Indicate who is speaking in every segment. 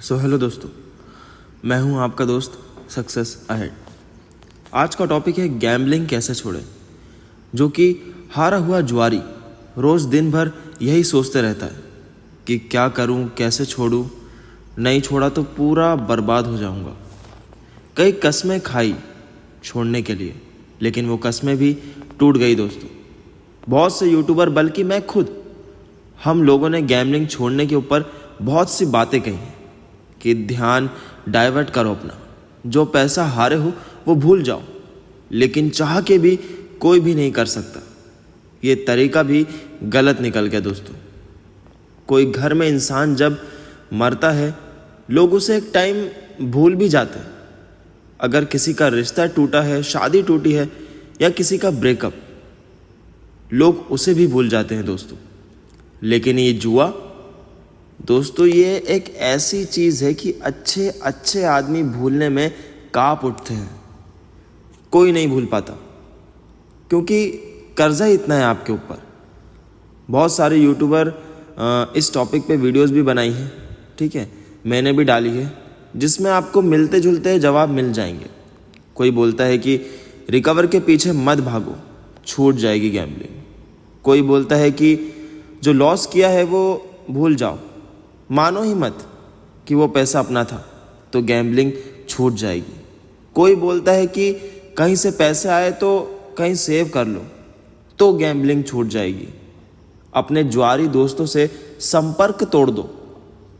Speaker 1: Hello दोस्तों, मैं हूं आपका दोस्त सक्सेस अहेड। आज का टॉपिक है गैम्बलिंग कैसे छोड़ें। जो कि हारा हुआ जुआरी रोज़ दिन भर यही सोचते रहता है कि क्या करूं, कैसे छोड़ूं, नहीं छोड़ा तो पूरा बर्बाद हो जाऊंगा। कई कस्में खाई छोड़ने के लिए, लेकिन वो कस्में भी टूट गई दोस्तों। बहुत से यूट्यूबर, बल्कि मैं खुद, हम लोगों ने गैम्बलिंग छोड़ने के ऊपर बहुत सी बातें कही हैं कि ध्यान डाइवर्ट करो अपना, जो पैसा हारे हो वो भूल जाओ। लेकिन चाह के भी कोई भी नहीं कर सकता। ये तरीका भी गलत निकल गया दोस्तों। कोई घर में इंसान जब मरता है, लोग उसे एक टाइम भूल भी जाते हैं। अगर किसी का रिश्ता टूटा है, शादी टूटी है, या किसी का ब्रेकअप, लोग उसे भी भूल जाते हैं दोस्तों। लेकिन ये जुआ दोस्तों, ये एक ऐसी चीज़ है कि अच्छे अच्छे आदमी भूलने में कांप उठते हैं। कोई नहीं भूल पाता, क्योंकि कर्जा ही इतना है आपके ऊपर। बहुत सारे यूट्यूबर इस टॉपिक पे वीडियोस भी बनाई हैं, ठीक है, मैंने भी डाली है, जिसमें आपको मिलते जुलते जवाब मिल जाएंगे। कोई बोलता है कि रिकवर के पीछे मत भागो, छूट जाएगी गैम्बलिंग। कोई बोलता है कि जो लॉस किया है वो भूल जाओ, मानो ही मत कि वो पैसा अपना था, तो गैम्बलिंग छूट जाएगी। कोई बोलता है कि कहीं से पैसे आए तो कहीं सेव कर लो, तो गैम्बलिंग छूट जाएगी। अपने जुआरी दोस्तों से संपर्क तोड़ दो,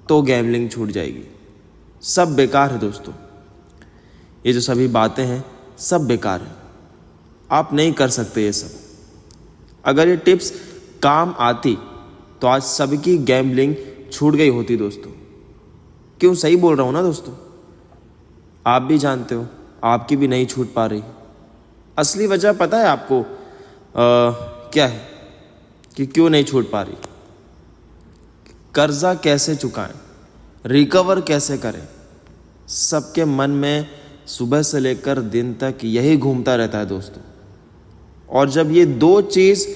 Speaker 1: तो गैम्बलिंग छूट जाएगी। सब बेकार है दोस्तों। ये जो सभी बातें हैं सब बेकार है। आप नहीं कर सकते ये सब। अगर ये टिप्स काम आती तो आज सबकी गैम्बलिंग छूट गई होती दोस्तों। क्यों, सही बोल रहा हूँ ना दोस्तों। आप भी जानते हो आपकी भी नहीं छूट पा रही। असली वजह पता है आपको क्या है कि क्यों नहीं छूट पा रही? कर्जा कैसे चुकाएं, रिकवर कैसे करें, सबके मन में सुबह से लेकर दिन तक यही घूमता रहता है दोस्तों। और जब ये दो चीज़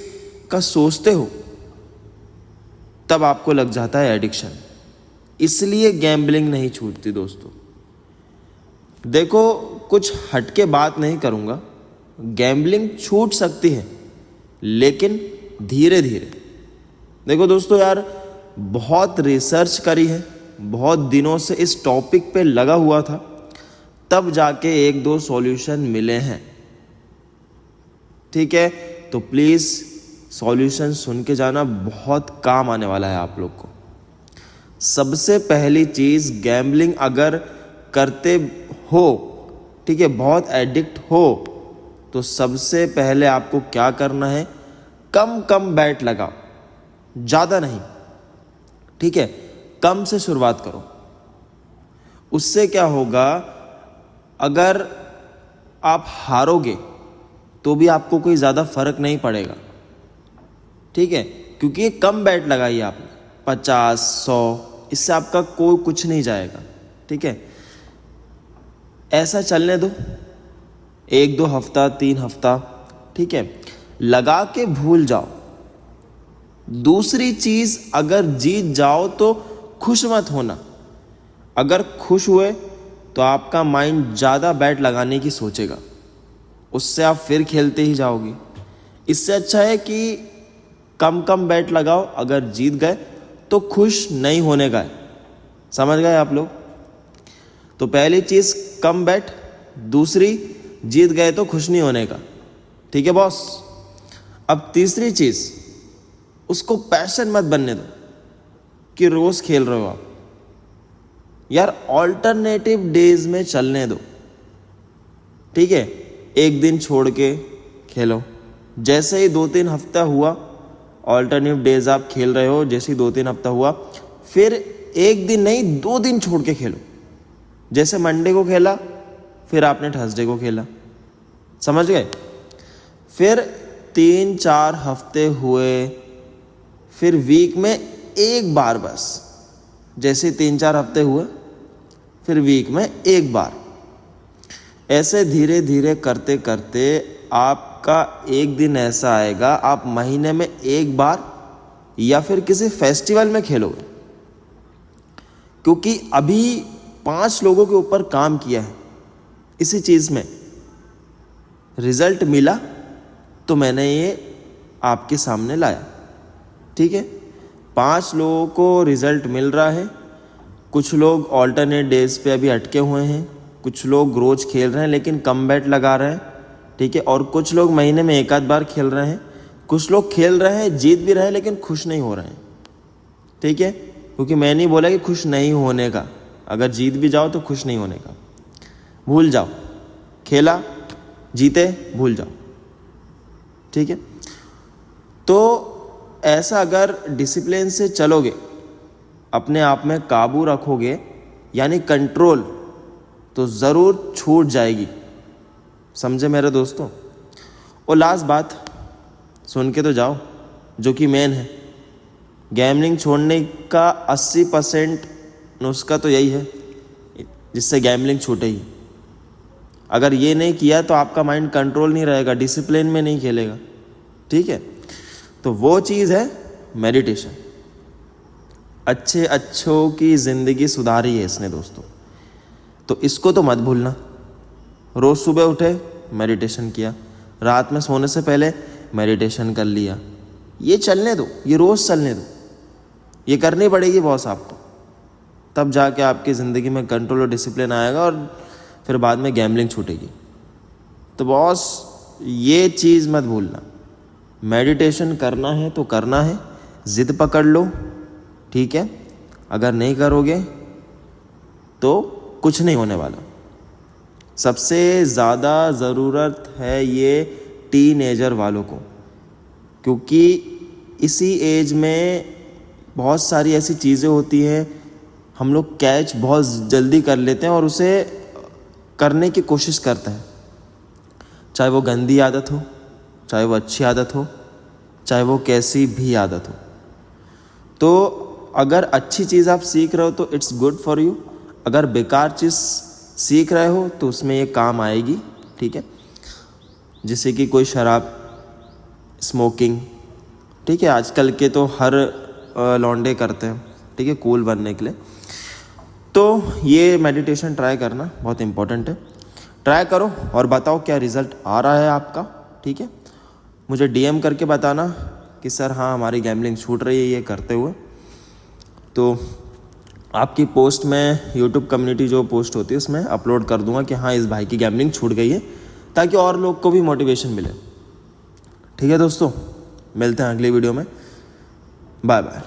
Speaker 1: का सोचते हो, तब आपको लग जाता है एडिक्शन। इसलिए गैम्बलिंग नहीं छूटती दोस्तों। देखो, कुछ हटके बात नहीं करूँगा। गैम्बलिंग छूट सकती है, लेकिन धीरे धीरे। देखो दोस्तों यार, बहुत रिसर्च करी है, बहुत दिनों से इस टॉपिक पे लगा हुआ था, तब जाके एक दो सॉल्यूशन मिले हैं, ठीक है। तो प्लीज़ सॉल्यूशन सुन के जाना, बहुत काम आने वाला है आप लोग को। सबसे पहली चीज़, गैम्बलिंग अगर करते हो, ठीक है, बहुत एडिक्ट हो, तो सबसे पहले आपको क्या करना है, कम कम बैट लगाओ, ज़्यादा नहीं, ठीक है। कम से शुरुआत करो। उससे क्या होगा, अगर आप हारोगे तो भी आपको कोई ज़्यादा फर्क नहीं पड़ेगा, ठीक है, क्योंकि ये कम बैट लगाई आपने, 50, 100, इससे आपका कोई कुछ नहीं जाएगा, ठीक है। ऐसा चलने दो 1-2 हफ्ता, 3 हफ्ता, ठीक है, लगा के भूल जाओ। दूसरी चीज़, अगर जीत जाओ तो खुश मत होना। अगर खुश हुए तो आपका माइंड ज़्यादा बैट लगाने की सोचेगा, उससे आप फिर खेलते ही जाओगे। इससे अच्छा है कि कम कम बैट लगाओ। अगर जीत गए तो खुश नहीं होने का है। समझ गए आप लोग? तो पहली चीज़ कम बैट, दूसरी जीत गए तो खुश नहीं होने का, ठीक है बॉस। अब तीसरी चीज़, उसको पैशन मत बनने दो कि रोज़ खेल रहे हो आप। यार ऑल्टरनेटिव डेज में चलने दो, ठीक है। एक दिन छोड़ के खेलो। जैसे ही 2-3 हफ्ता हुआ, ऑल्टरनेटिव डेज आप खेल रहे हो, जैसे ही 2-3 हफ्ता हुआ, फिर एक दिन नहीं 2 दिन छोड़ के खेलो। जैसे मंडे को खेला, फिर आपने थर्सडे को खेला, समझ गए। फिर 3-4 हफ्ते हुए, फिर वीक में एक बार बस। जैसे 3-4 हफ्ते हुए, फिर वीक में एक बार। ऐसे धीरे धीरे करते करते आपका एक दिन ऐसा आएगा, आप महीने में एक बार या फिर किसी फेस्टिवल में खेलोगे। क्योंकि अभी 5 लोगों के ऊपर काम किया है इसी चीज़ में, रिजल्ट मिला तो मैंने ये आपके सामने लाया। ठीक है, 5 लोगों को रिजल्ट मिल रहा है। कुछ लोग ऑल्टरनेट डेज पे अभी अटके हुए हैं, कुछ लोग रोज़ खेल रहे हैं लेकिन कम बैट लगा रहे हैं। ठीक है, और कुछ लोग महीने में एक आध बार खेल रहे हैं। कुछ लोग खेल रहे हैं, जीत भी रहे हैं लेकिन खुश नहीं हो रहे हैं। ठीक है, क्योंकि मैं नहीं बोला कि खुश नहीं होने का, अगर जीत भी जाओ तो खुश नहीं होने का, भूल जाओ, खेला जीते भूल जाओ। ठीक है, तो ऐसा अगर डिसिप्लिन से चलोगे, अपने आप में काबू रखोगे यानी कंट्रोल, तो ज़रूर छूट जाएगी। समझे मेरे दोस्तों। और लास्ट बात सुन के तो जाओ, जो कि मेन है, गैम्बलिंग छोड़ने का 80% नुस्खा तो यही है जिससे गैम्बलिंग छूटे ही। अगर ये नहीं किया तो आपका माइंड कंट्रोल नहीं रहेगा, डिसिप्लिन में नहीं खेलेगा। ठीक है, तो वो चीज़ है मेडिटेशन। अच्छों की ज़िंदगी सुधारी है इसने दोस्तों, तो इसको तो मत भूलना। रोज़ सुबह उठे मेडिटेशन किया, रात में सोने से पहले मेडिटेशन कर लिया। ये चलने दो, ये रोज़ चलने दो, ये करनी पड़ेगी बॉस आपको, तब जाके आपकी ज़िंदगी में कंट्रोल और डिसिप्लिन आएगा और फिर बाद में गैम्बलिंग छूटेगी। तो बॉस ये चीज़ मत भूलना, मेडिटेशन करना है तो करना है, ज़िद पकड़ लो। ठीक है, अगर नहीं करोगे तो कुछ नहीं होने वाला। सबसे ज़्यादा ज़रूरत है ये टीनेजर वालों को, क्योंकि इसी एज में बहुत सारी ऐसी चीज़ें होती हैं, हम लोग कैच बहुत जल्दी कर लेते हैं और उसे करने की कोशिश करते हैं, चाहे वो गंदी आदत हो, चाहे वो अच्छी आदत हो, चाहे वो कैसी भी आदत हो। तो अगर अच्छी चीज़ आप सीख रहे हो तो इट्स गुड फॉर यू, अगर बेकार चीज़ सीख रहे हो तो उसमें ये काम आएगी। ठीक है, जैसे कि कोई शराब, स्मोकिंग। ठीक है, आजकल के तो हर लौंडे करते हैं। ठीक है, कूल बनने के लिए। तो ये मेडिटेशन ट्राई करना बहुत इम्पोर्टेंट है, ट्राई करो और बताओ क्या रिज़ल्ट आ रहा है आपका। ठीक है, मुझे DM करके बताना कि सर हाँ हमारी गैम्बलिंग छूट रही है ये करते हुए। तो आपकी पोस्ट में YouTube कम्युनिटी जो पोस्ट होती है उसमें अपलोड कर दूंगा कि हाँ इस भाई की गैम्बलिंग छूट गई है, ताकि और लोग को भी मोटिवेशन मिले। ठीक है दोस्तों, मिलते हैं अगली वीडियो में, बाय बाय।